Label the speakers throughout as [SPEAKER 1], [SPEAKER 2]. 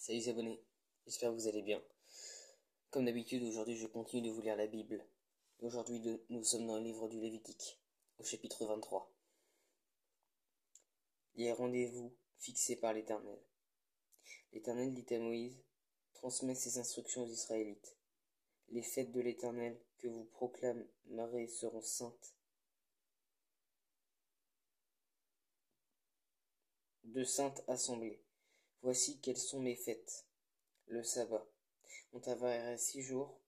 [SPEAKER 1] Salut les abonnés, j'espère que vous allez bien. Comme d'habitude, aujourd'hui je continue de vous lire la Bible. Aujourd'hui nous sommes dans le livre du Lévitique, au chapitre 23. Les rendez-vous fixés par l'Éternel. L'Éternel dit à Moïse, transmets ses instructions aux Israélites. Les fêtes de l'Éternel que vous proclamerez seront saintes. De saintes assemblées. Voici quelles sont mes fêtes. Le sabbat. On travaillera 6 jours,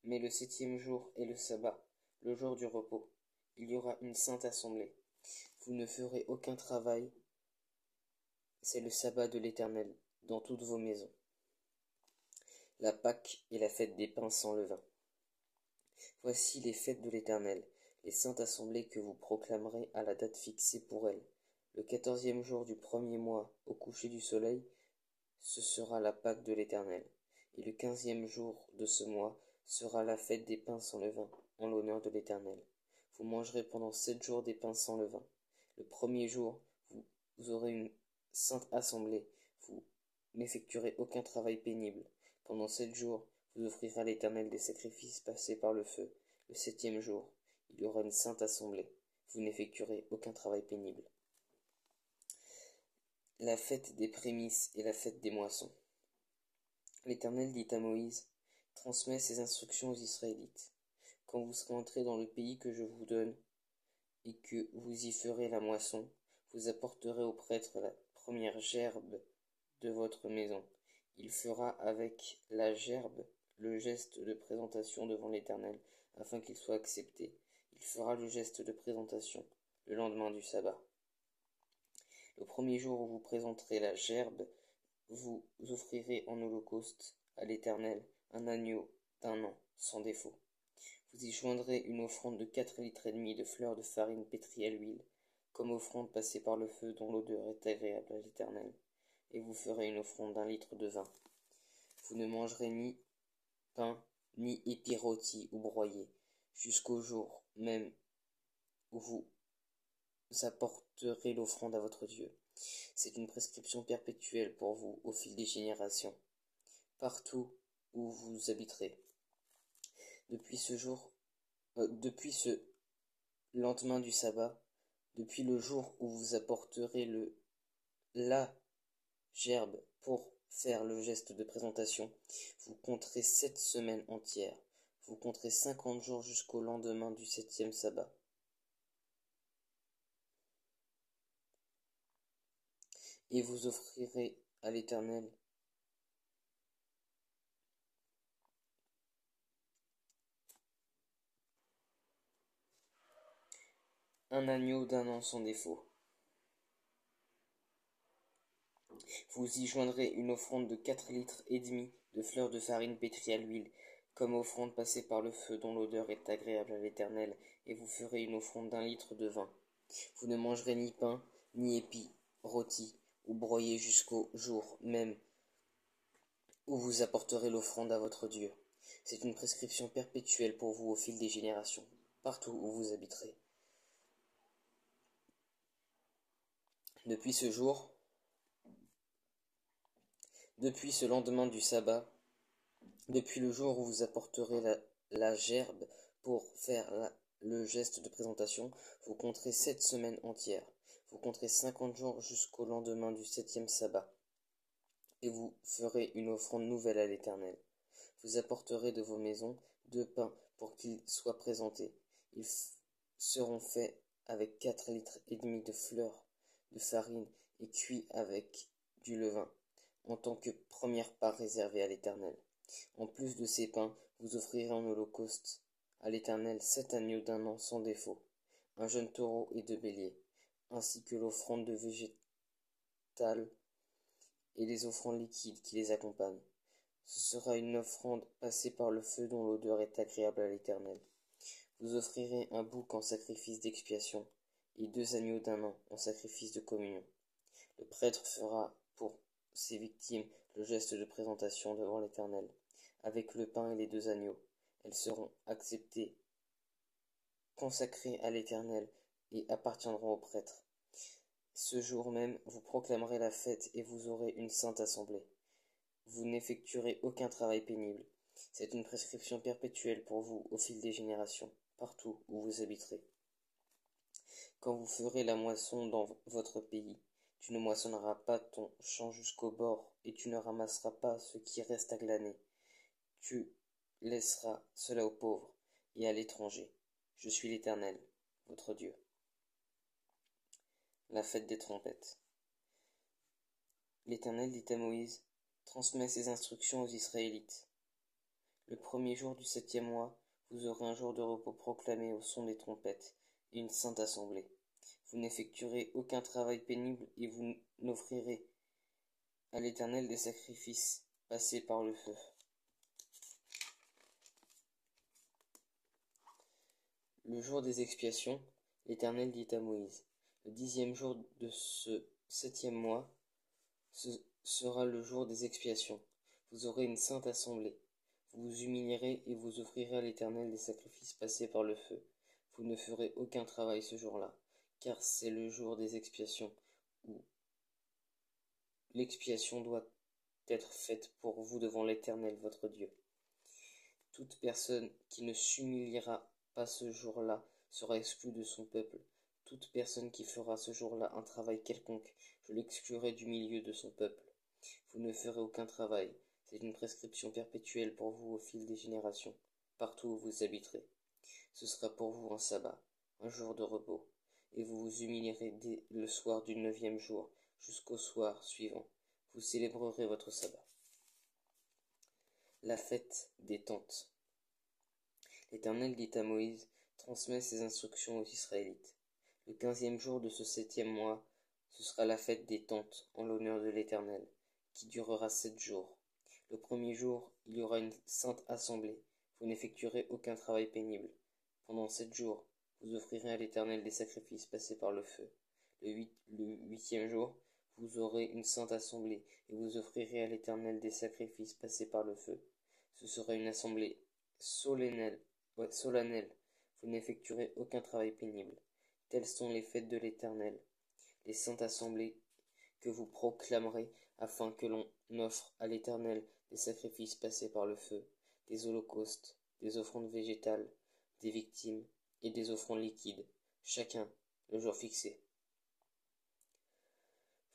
[SPEAKER 1] mais le 7e jour est le sabbat, le jour du repos. Il y aura une sainte assemblée. Vous ne ferez aucun travail. C'est le sabbat de l'Éternel dans toutes vos maisons. La Pâque et la fête des pains sans levain. Voici les fêtes de l'Éternel, les saintes assemblées que vous proclamerez à la date fixée pour elles. Le 14e jour du premier mois, au coucher du soleil, ce sera la Pâque de l'Éternel. Et le 15e jour de ce mois sera la fête des pains sans levain, en l'honneur de l'Éternel. Vous mangerez pendant 7 jours des pains sans levain. Le premier jour, vous aurez une sainte assemblée. Vous n'effectuerez aucun travail pénible. Pendant 7 jours, vous offrirez à l'Éternel des sacrifices passés par le feu. Le 7e jour, il y aura une sainte assemblée. Vous n'effectuerez aucun travail pénible. La fête des prémices et la fête des moissons. L'Éternel dit à Moïse, transmets ces instructions aux Israélites. Quand vous serez entrés dans le pays que je vous donne, et que vous y ferez la moisson, vous apporterez au prêtre la première gerbe de votre maison. Il fera avec la gerbe le geste de présentation devant l'Éternel, afin qu'il soit accepté. Il fera le geste de présentation le lendemain du sabbat. Le premier jour où vous présenterez la gerbe, vous offrirez en holocauste à l'Éternel un agneau d'1 an, sans défaut. Vous y joindrez une offrande de 4,5 litres de fleurs de farine pétrie à l'huile, comme offrande passée par le feu dont l'odeur est agréable à l'Éternel. Et vous ferez une offrande d'1 litre de vin. Vous ne mangerez ni pain, ni épis rôtis ou broyés, jusqu'au jour même où vous apporterez l'offrande à votre Dieu. C'est une prescription perpétuelle pour vous au fil des générations, partout où vous habiterez. Depuis ce lendemain du sabbat, depuis le jour où vous apporterez la gerbe pour faire le geste de présentation, vous compterez 7 semaines entières. Vous compterez 50 jours jusqu'au lendemain du 7e sabbat. Et vous offrirez à l'Éternel un agneau d'1 an sans défaut. Vous y joindrez une offrande de 4,5 litres de fleurs de farine pétrie à l'huile, comme offrande passée par le feu dont l'odeur est agréable à l'Éternel, et vous ferez une offrande d'1 litre de vin. Vous ne mangerez ni pain, ni épis rôtis ou broyés jusqu'au jour même où vous apporterez l'offrande à votre Dieu. C'est une prescription perpétuelle pour vous au fil des générations, partout où vous habiterez. Depuis ce lendemain du sabbat, depuis le jour où vous apporterez la gerbe pour faire le geste de présentation, vous compterez 7 semaines entières. Vous compterez 50 jours jusqu'au lendemain du 7e sabbat. Et vous ferez une offrande nouvelle à l'Éternel. Vous apporterez de vos maisons 2 pains pour qu'ils soient présentés. Ils seront faits avec 4,5 litres de fleurs de farine et cuits avec du levain, en tant que première part réservée à l'Éternel. En plus de ces pains, vous offrirez en holocauste à l'Éternel 7 agneaux d'1 an sans défaut, un jeune taureau et 2 béliers, ainsi que l'offrande de végétal et les offrandes liquides qui les accompagnent. Ce sera une offrande passée par le feu dont l'odeur est agréable à l'Éternel. Vous offrirez un bouc en sacrifice d'expiation et 2 agneaux d'1 an en sacrifice de communion. Le prêtre fera pour ces victimes le geste de présentation devant l'Éternel, avec le pain et les 2 agneaux. Elles seront acceptées, consacrées à l'Éternel et appartiendront au prêtre. Ce jour même, vous proclamerez la fête et vous aurez une sainte assemblée. vous n'effectuerez aucun travail pénible. C'est une prescription perpétuelle pour vous au fil des générations, partout où vous habiterez. Quand vous ferez la moisson dans votre pays, tu ne moissonneras pas ton champ jusqu'au bord, et tu ne ramasseras pas ce qui reste à glaner. Tu laisseras cela aux pauvres et à l'étranger. Je suis l'Éternel, votre Dieu. La fête des trompettes. L'Éternel dit à Moïse, transmets ces instructions aux Israélites. Le premier jour du 7e mois, vous aurez un jour de repos proclamé au son des trompettes, et une sainte assemblée. Vous n'effectuerez aucun travail pénible, et vous n'offrirez à l'Éternel des sacrifices passés par le feu. Le jour des expiations, l'Éternel dit à Moïse, le 10e jour de ce 7e mois, ce sera le jour des expiations. Vous aurez une sainte assemblée. Vous vous humilierez et vous offrirez à l'Éternel des sacrifices passés par le feu. Vous ne ferez aucun travail ce jour-là, car c'est le jour des expiations, où l'expiation doit être faite pour vous devant l'Éternel votre Dieu. Toute personne qui ne s'humiliera pas ce jour-là sera exclue de son peuple. Toute personne qui fera ce jour-là un travail quelconque, je l'exclurai du milieu de son peuple. Vous ne ferez aucun travail, c'est une prescription perpétuelle pour vous au fil des générations, partout où vous habiterez. Ce sera pour vous un sabbat, un jour de repos, et vous vous humilierez dès le soir du 9e jour jusqu'au soir suivant. Vous célébrerez votre sabbat. La fête des tentes. L'Éternel dit à Moïse, transmets ces instructions aux Israélites. Le 15e jour de ce 7e mois, ce sera la fête des tentes en l'honneur de l'Éternel, qui durera 7 jours. Le premier jour, il y aura une sainte assemblée. Vous n'effectuerez aucun travail pénible. Pendant 7 jours, vous offrirez à l'Éternel des sacrifices passés par le feu. Le 8e jour, vous aurez une sainte assemblée, et vous offrirez à l'Éternel des sacrifices passés par le feu. Ce sera une assemblée solennelle. Vous n'effectuerez aucun travail pénible. Telles sont les fêtes de l'Éternel, les saintes assemblées que vous proclamerez, afin que l'on offre à l'Éternel des sacrifices passés par le feu, des holocaustes, des offrandes végétales, des victimes et des offrandes liquides, chacun le jour fixé.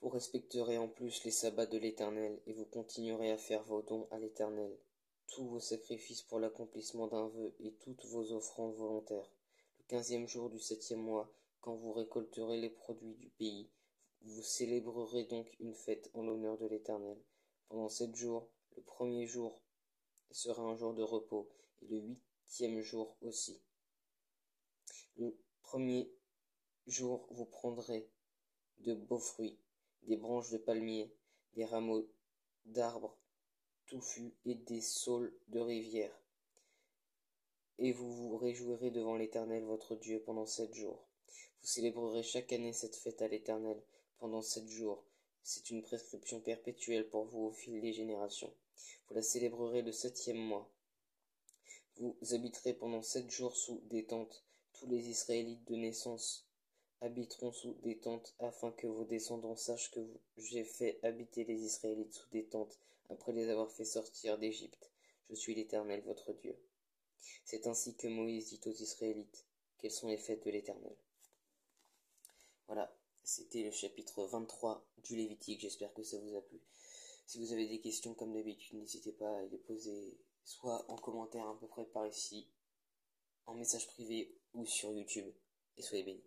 [SPEAKER 1] Vous respecterez en plus les sabbats de l'Éternel, et vous continuerez à faire vos dons à l'Éternel, tous vos sacrifices pour l'accomplissement d'un vœu et toutes vos offrandes volontaires. Le 15e jour du 7e mois, quand vous récolterez les produits du pays, vous célébrerez donc une fête en l'honneur de l'Éternel. Pendant 7 jours, le premier jour sera un jour de repos, et le 8e jour aussi. Le premier jour, vous prendrez de beaux fruits, des branches de palmier, des rameaux d'arbres touffus et des saules de rivière. Et vous vous réjouirez devant l'Éternel votre Dieu pendant 7 jours. Vous célébrerez chaque année cette fête à l'Éternel pendant 7 jours. C'est une prescription perpétuelle pour vous au fil des générations. Vous la célébrerez le 7e mois. Vous habiterez pendant 7 jours sous des tentes. Tous les Israélites de naissance habiteront sous des tentes, afin que vos descendants sachent que j'ai fait habiter les Israélites sous des tentes, après les avoir fait sortir d'Égypte. Je suis l'Éternel votre Dieu. C'est ainsi que Moïse dit aux Israélites, quelles sont les fêtes de l'Éternel. Voilà, c'était le chapitre 23 du Lévitique, j'espère que ça vous a plu. Si vous avez des questions comme d'habitude, n'hésitez pas à les poser soit en commentaire à peu près par ici, en message privé ou sur YouTube, et soyez bénis.